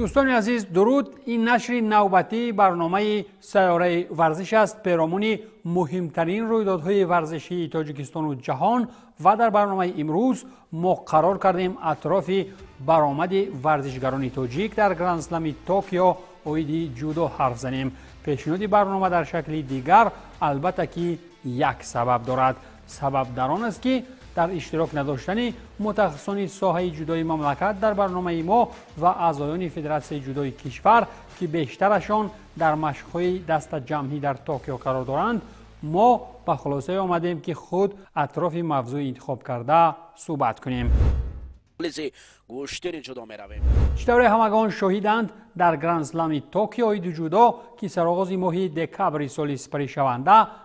دوستان عزیز درود. این نشر نوبتی برنامه سیاره ورزش است، پیرامون مهمترین رویدادهای ورزشی تاجیکستان و جهان و در برنامه امروز ما قرار کردیم اطراف برآمد ورزشگران تاجیک در گرند اسلم توکیو اوید جودو حرف زنیم. پیشنهاد برنامه در شکل دیگر البته که یک سبب دارد. سبب در آن است که در اشتراک نداشتن متخصصان ساحه جودوی مملکت در برنامه ما و اعضایان فدراسیون جودوی کشور که بیشترشان در مشق‌های دست جمعی در توکیو قرار دارند، ما به خلاصه آمدیم که خود اطراف موضوع انتخاب کرده صحبت کنیم. چطور همگان شاهدند در گرند اسلم توکیو جودو که سرآغاز ماه دکامبر سال سپری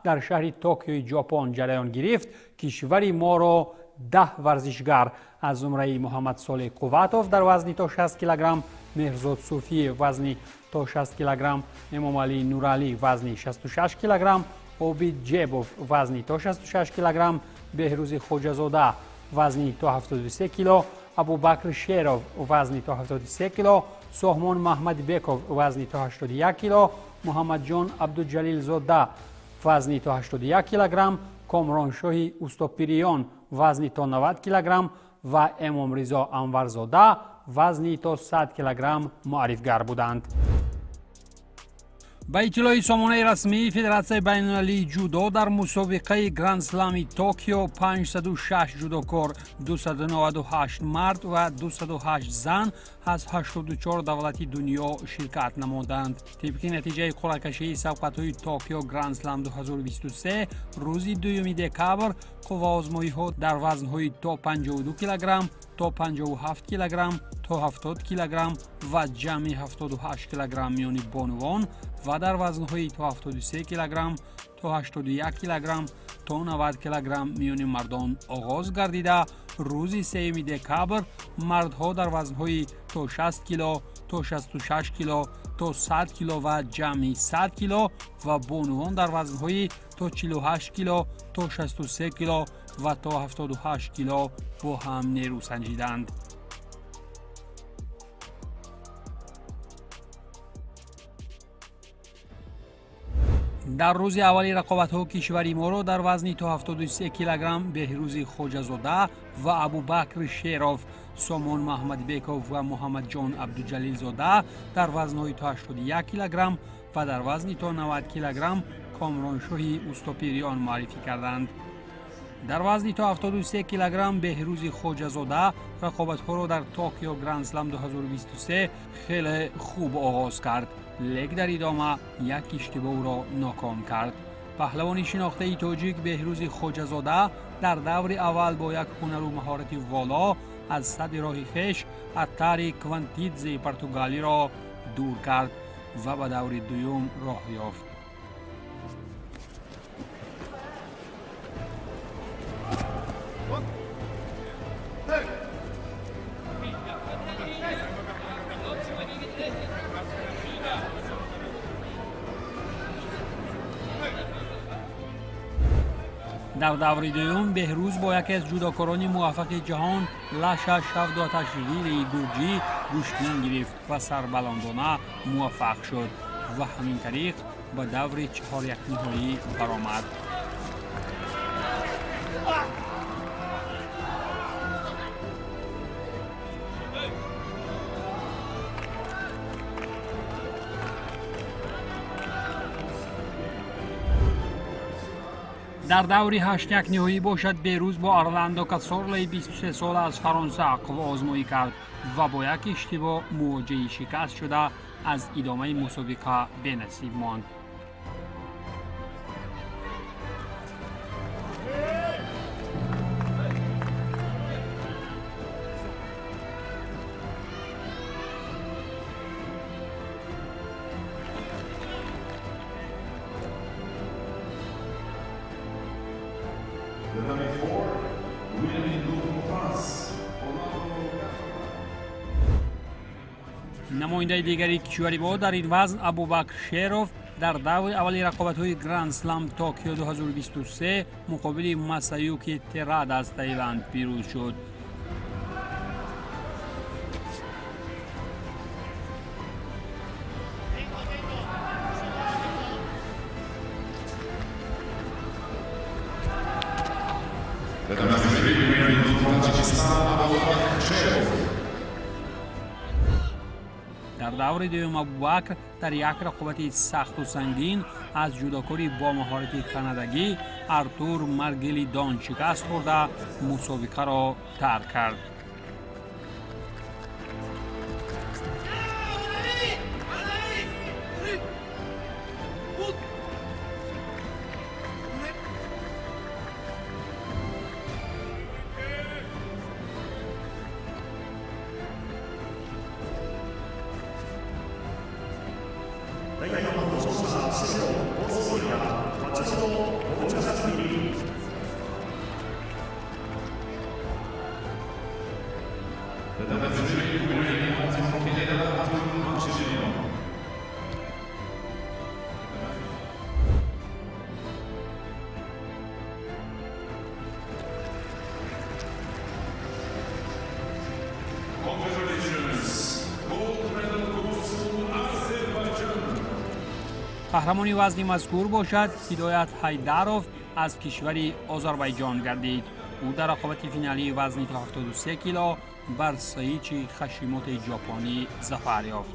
در شهر توکیو ژاپن جریان گرفت، کشور ما را 10 ورزشگر از جمله محمد صالح قوتوف در وزن تا 60 کیلوگرم، مهرزاد صوفی وزن تا 60 کیلوگرم، امام علی نورعلی وزن 66 کیلوگرم، عابد جیبوف وزن تا 66 کیلوگرم، بهروز خواجه‌زاده وزن تا 73 کیلو، ابوبکر شیروف وزن تا 73 کیلو، سهمان محمد بیکوف وزن تا 81 کیلو، محمد جان عبدالجلیل زاده وزن تا 81 کیلوگرم، کامران شاهی اوستاپیریان وزن تا 90 کیلوگرم و امام رضا انورزاده وزن تا 100 کیلوگرم معرفگر بودند. با اطلاع سامانه رسمی فدراسیون بین‌المللی جودو در مسابقه گرند اسلم توکیو 506 جودوکار، 298 مرد و 208 زن از 84 دولتی دنیا شرکت نمودند. طبق نتیجه قرعه کشی سبقت‌های توکیو گرند اسلم 2023 روز 2 دکامبر قوه آزمایی‌ها در وزن‌های تا 52 کیلوگرم، تا 57 کیلوگرم، تا 70 کیلوگرم و جمعی 78 کیلوگرم میان بانوان و در وزن‌های تا 73 کیلوگرم، تا 81 کیلوگرم، تا 90 کیلوگرم میان مردان آغاز گردیده. روز 3 دکامبر مردها در وزن‌های تا 60 کیلو، تا 66 کیلو، تا 100 کیلو و جمعی 100 کیلو و بانوان در وزن‌های تا 48 کیلو، تا 63 کیلو و تا 78 کیلو با هم نیرو سنجیدند. در روز اولی رقابت‌ها کشوری ما را در وزن تا 73 کیلوگرم بهروز خواجه‌زاده و ابوبکر شیروف، سامان محمد بیکوف و محمد جان عبدالجلیل زاده در وزن‌های تا 81 کیلوگرم و در وزن تا 90 کیلوگرم کامران شاهی اوستاپیریان معرفی کردند. در وزن تا 73 کیلوگرم بهروز خواجه‌زاده رقابت‌ها را در توکیو گرند اسلم 2023 خیلی خوب آغاز کرد، لیک در ادامه یک اشتباه را ناکام کرد. پهلوان شناخته تاجیک بهروز خواجه‌زاده در دور اول با یک هنر و مهارت والا از صد راه خویش اتاری کوانتیدزی پرتغالی را دور کرد و به دور دوم راه یافت. در دور دوم بهروز با یکی از جودوکاران موفق جهان لاشا شفدو تشریری گرجی گوشتین گرفت و سربلندانه موفق شد و همین طریق به دور 4 نهایی برآمد. در دور 8 نهایی باشد بهروز با ارلندو کاسورلی 23 ساله از فرانسه قوه آزمایی کرد و با یک اشتباه مواجه شکست شده از ادامه مسابقه بی‌نصیب ماند. نماینده دیگری کشوری ما در این وزن ابوبکر شیروف در دور اولی رقابت‌های گرند اسلم توکیو 2023 مقابل ماسایوکی تراد از تایلند پیروز شد. در دور دوم ابوبکر در یک رقابت سخت و سنگین از جودوکاری با مهارت کانادایی ارتور مرگلیدان شکست خورده مسابقه را ترک کرد. قهرمانی وزنی مذکور باشد هدایت حیدروف از کشور آذربایجان گردید. او در رقابت فینالی وزنی تا 73 کیلو بر سایچی خشیموت ژاپنی ظفر یافت.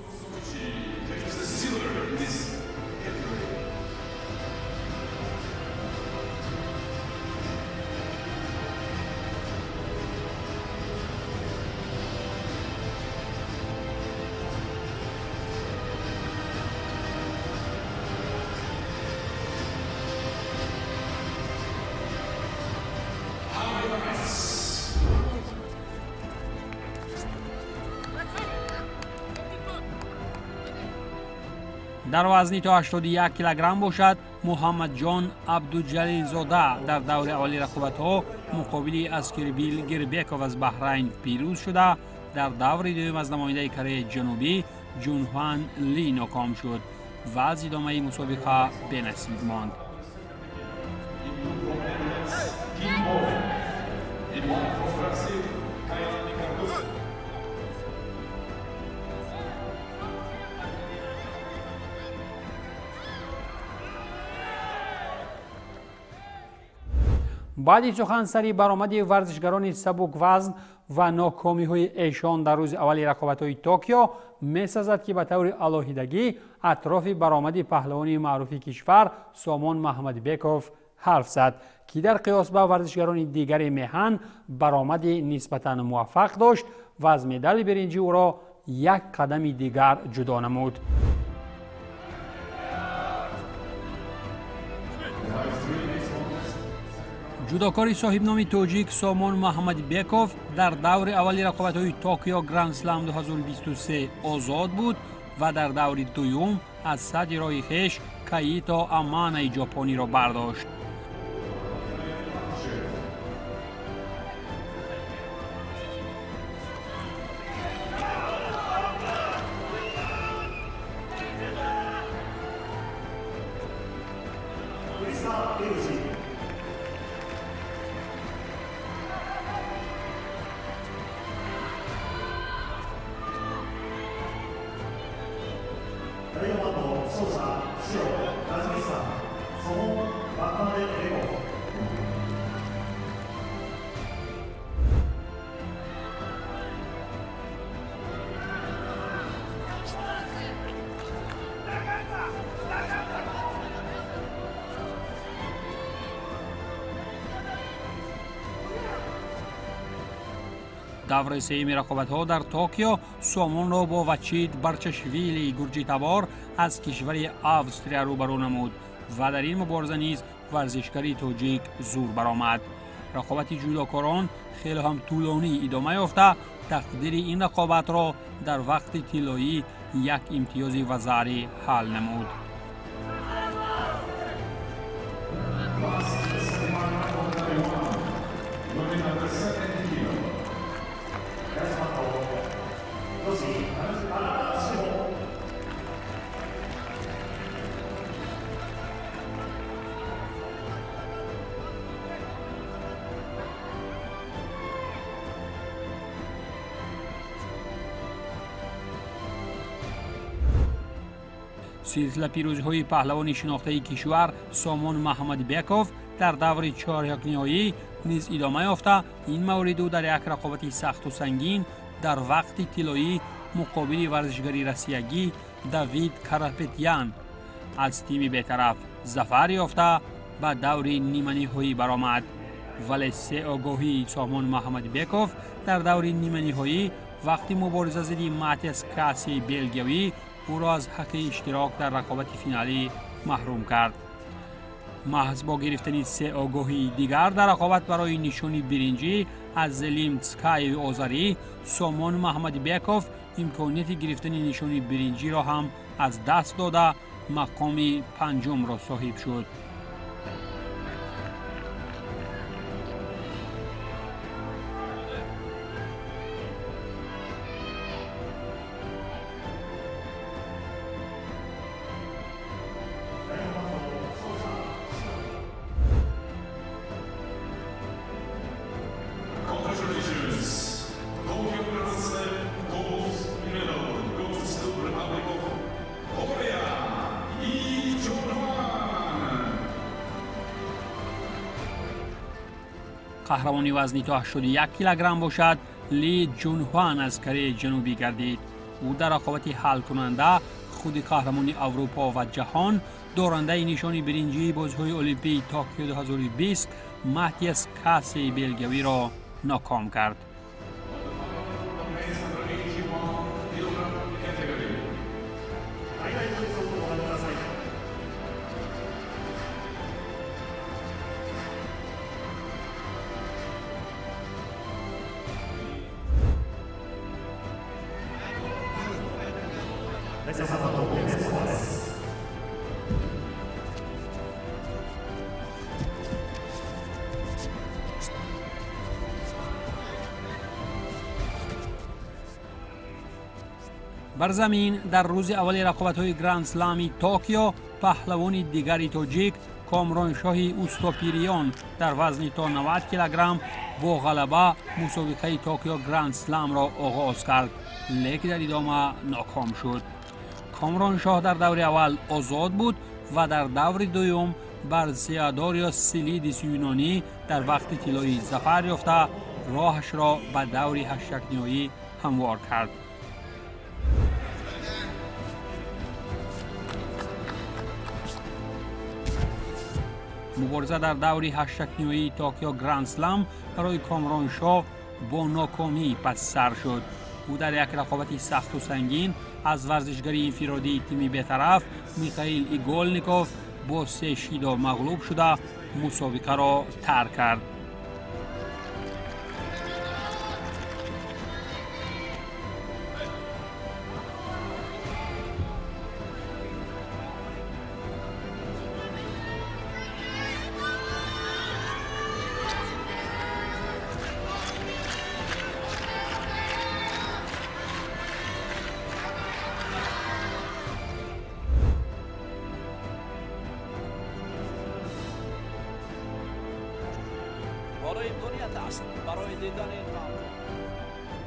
در وزنی تا 81 کیلوگرم باشد محمد جان عبدالجلیل زاده در دور اولی رقابت‌ها مقابل اسکربیل گربیکوف از بحرین پیروز شده در دور دوم از نماینده کره جنوبی جونهوان لی ناکام شد و از ادامه مسابقه بی‌نصیب ماند. بعد سخنسری برآمد ورزشگران سبک وزن و ناکامی های ایشان در روز اولی رقابت های توکیو می‌سازد که به طور علاهیدگی اطراف برآمد پهلوان معروف کشور سامان محمدبکوف حرف زد که در قیاس با ورزشگران دیگر میهن برآمد نسبتاً موفق داشت و از مدال برنجی او را یک قدم دیگر جدا نمود. جودوکاری صاحب نام تاجیک سامان محمدبکوف در دور اولی رقابت‌های توکیو گرند اسلم 2023 آزاد بود و در دور دوم از صدر راه خویش کاییتو امانا ژاپنی را برداشت. دور سوم رقابت‌ها در توکیو سامان را با وچید برچشویلی گرجیتبار از کشور آوستریا روبرو نمود و در این مبارزه نیز ورزشکاری تاجیک زور برآمد. رقابت جودوکاران خیلی هم طولانی ادامه یافته تقدیر این رقابت را در وقت طلایی یک امتیاز وزاری حل نمود. سلسله پیروزی‌های پهلوان شناخته کشور سامان محمدبکوف در دور چهارم نهایی نیز ادامه یافته این مورد در یک رقابت سخت و سنگین در وقت طلایی مقابل ورزشگری روسیایی داوید کاراپتیان از تیم بی‌طرف ظفر یافته به دور نیمه نهایی برآمد، ولی سه آگاهی سامان محمد بیکوف در دور نیمه نهایی وقتی مبارزه ضد ماتیاس کاسی بلژیوی او را از حق اشتراک در رقابت فینالی محروم کرد. محض با گرفتن سه آگاهی دیگر در رقابت برای نشانی برنجی از زلیمتسکای آذری، سامان محمد بیکوف امکانیت گرفتن نشانی برنجی را هم از دست داده مقام پنجم را صاحب شد. قهرمانی وزنی تا 81 کیلوگرم باشد لی جونهوان از کره جنوبی گردید. او در رقابت حل کننده خود قهرمانی اروپا و جهان دارنده نشان برنجی بازی‌های المپیک توکیو 2020 ماتیاس کاسی بلژیوی را ناکام کرد. بر زمین در روز اول رقابت‌های گرند اسلامی توکیو پهلوان دیگری تاجیک کامران شاهی اوستاپیریان در وزن تا 90 کیلوگرم با غلبه مسابقه توکیو گرند اسلام را آغاز کرد، لیکن در ادامه ناکام شد. کامران شاه در دور اول آزاد بود و در دور دوم بر سیاداریا سیلیدیس یونانی در وقت طلایی ظفر یافته راهش را به دور هشتگ نهایی هموار کرد. مبارزه در دور هشتگ نهایی توکیو گرند اسلام برای کامران شاه با ناکامی پس سر شد. او در یک رقابت سخت و سنگین از ورزشگری انفرادی تیم بی‌طرف میخائیل ایگولنیکوف با 3 شیدا مغلوب شده مسابقه را ترک کرد.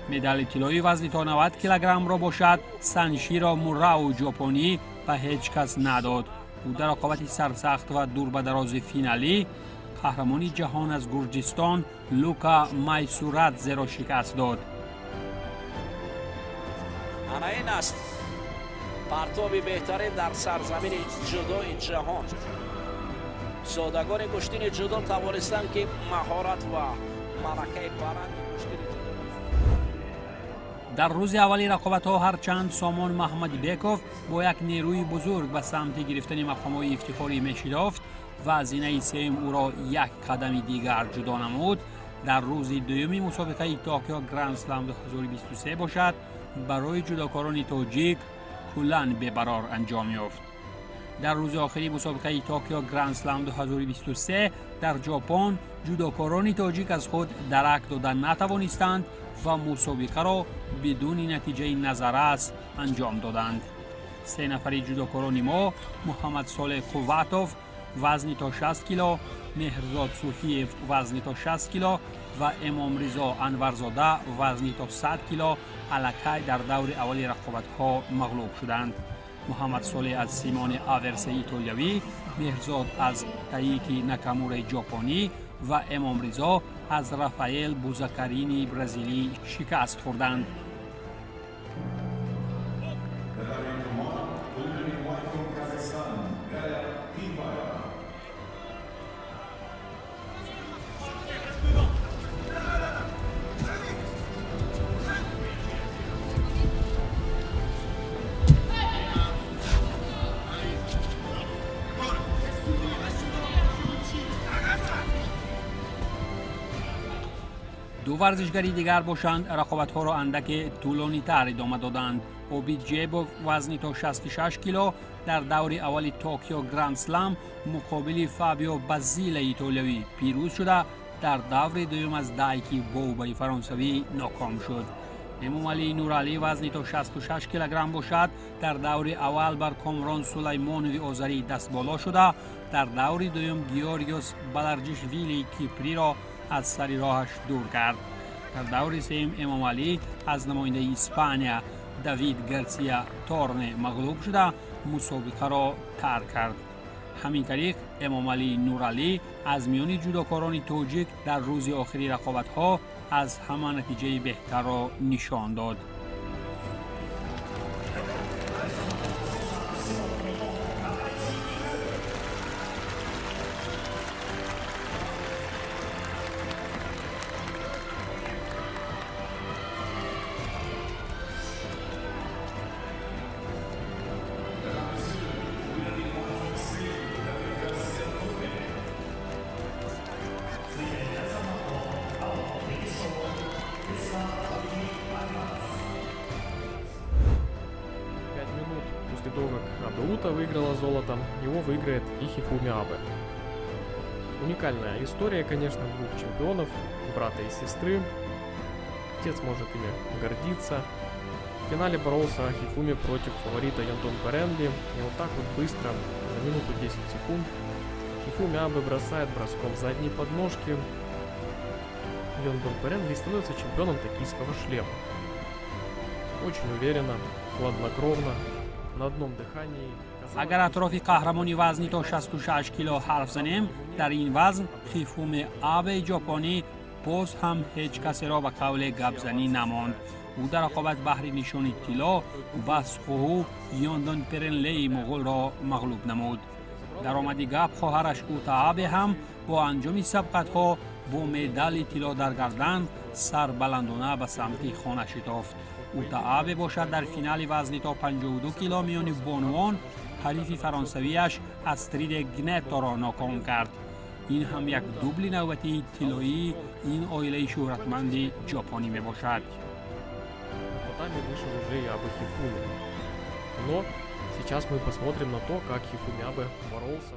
مدال طلایی وزن تا 90 کیلوگرم را باشد سانشیرو موراو ژاپنی به هیچ کس نداد. او در رقابت سرسخت و دور به دراز فینالی قهرمانی جهان از گرجستان لوکا مایسورادزه را شکست داد. انا این است پرتابی بهترین در سرزمین جودو جهان. سوداگان کشتی جودو توانستند که مهارت و ملکه برند کشتی جودو. در روز اولی رقابت‌ها هرچند سامان محمد بیکوف با یک نیروی بزرگ به سمت گرفتن مقام‌های افتخاری می‌شتافت و هزینه سهم او را یک قدم دیگر جدا نمود، در روز دومی مسابقه توکیو گرند اسلام 2023 باشد برای جودوکاران تاجیک کلاً بی‌قرار انجام یافت. در روز آخری مسابقه توکیو گرند اسلام 2023 در ژاپن جودوکاران تاجیک از خود درک دادن نتوانستند و مسابقه را بدون نتیجه نظررس انجام دادند. 3 نفری جودوکاران ما محمد صالح قواتوف وزن تا 60 کیلو، مهرزاد صوفیف وزن تا 60 کیلو و امام رضا انورزاده وزن تا 100 کیلو الکی در دور اول رقابت‌ها مغلوب شدند. محمد صالح از سیمون آورس ایتالیایی، مهرزاد از تاییکی ناکامورا ژاپنی و امام رضا از رافائل بوزاکارینی برزیلی شکست خوردند. دو ورزشگری دیگر باشند رقابت‌ها را اندک طولانی‌تر ادامه دادند. اوبیجیبوف وزنی تا 66 کیلو در دور اول توکیو گرند سلم مقابل فابیو بازیل ایتالیایی پیروز شده در دور دوم از دایکی بوبای فرانسوی ناکام شد. امام علی نورعلی وزنی تا 66 کیلوگرم باشد در دور اول بر کامران سلیمانوی آذری دست بالا شده در دور دوم گیورگیوس بالارجیشویلی کیپری را از سر راهش دور کرد. در دور سوم امام علی از نماینده اسپانیا دیوید گارسیا تورنه مغلوب شده مسابقه را ترک کرد. همین طریق امام علی نورعلی از میان جودوکاران تاجیک در روز آخری رقابت‌ها از همه نتیجه بهتر را نشان داد. После того, как Адаута выиграла золото, его выиграет и Хифуми Абе. Уникальная история, конечно, двух чемпионов, брата и сестры. Отец может ими гордиться. В финале боролся Хифуми против фаворита Йондон Перенли. И вот так вот быстро, за минуту 10 секунд, Хифуми Абе бросает броском задней подножки. Йондон Перенли становится чемпионом токийского шлема. Очень уверенно, хладнокровно, на одном дыхании. اگر اطراف قهرمانی وزنی تا 66 کیلو حرف زنیم در این وزن خیفومی آبه ژاپنی باز هم هیچ کسی را به قول گپزنی نماند. او در رقابت بهر نشان طلا باسخوهو یوندون پرنلی مغول را مغلوب نمود. در آمد گپ خواهرش اوتا آبه هم با انجام سبقت‌ها با مدال طلا در گردن سر بلندانه به سمت خانه شتافت. اوتا آبه باشد در فینال وزنی تا 52 کیلو میان بانوان حریف فرانسویش استرید گنتو را ناکام کرد. این هم یک دوبل نوبتی طلایی این عائله شهرتمند ژاپنی می باشد. Татами вышел уже и Абе Хифуми. Но сейчас мы посмотрим на то, как Хифуми Абе боролся.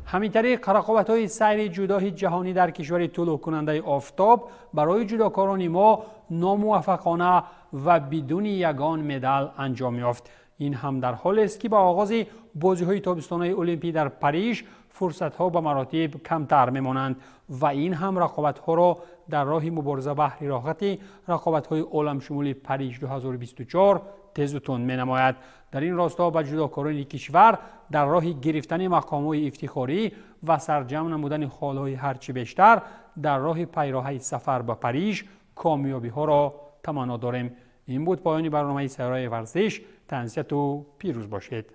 همین طریق رقابت‌های سیر جودوی جهانی در کشور طلوع کننده آفتاب برای جودوکاران ما ناموفقانه و بدون یگان مدال انجام یافت. این هم در حالی است که با آغاز بازی‌های تابستانی المپی در پاریژ فرصت‌ها به مراتب کمتر می‌مانند و این هم رقابت‌ها را در راه مبارزه بهر راحت رقابت‌های عالم شمولی پاریژ 2024 تیز و تند می‌نماید. در این راستا به جودوکاران کشور در راه گرفتن مقام‌های افتخاری و سرجم نمودن خال‌های هرچی بیشتر در راه پیراهی سفر به پاریژ کامیابی‌ها را تمنا داریم. این بود پایان برنامه سیاره ورزش. تنسیت و پیروز باشید.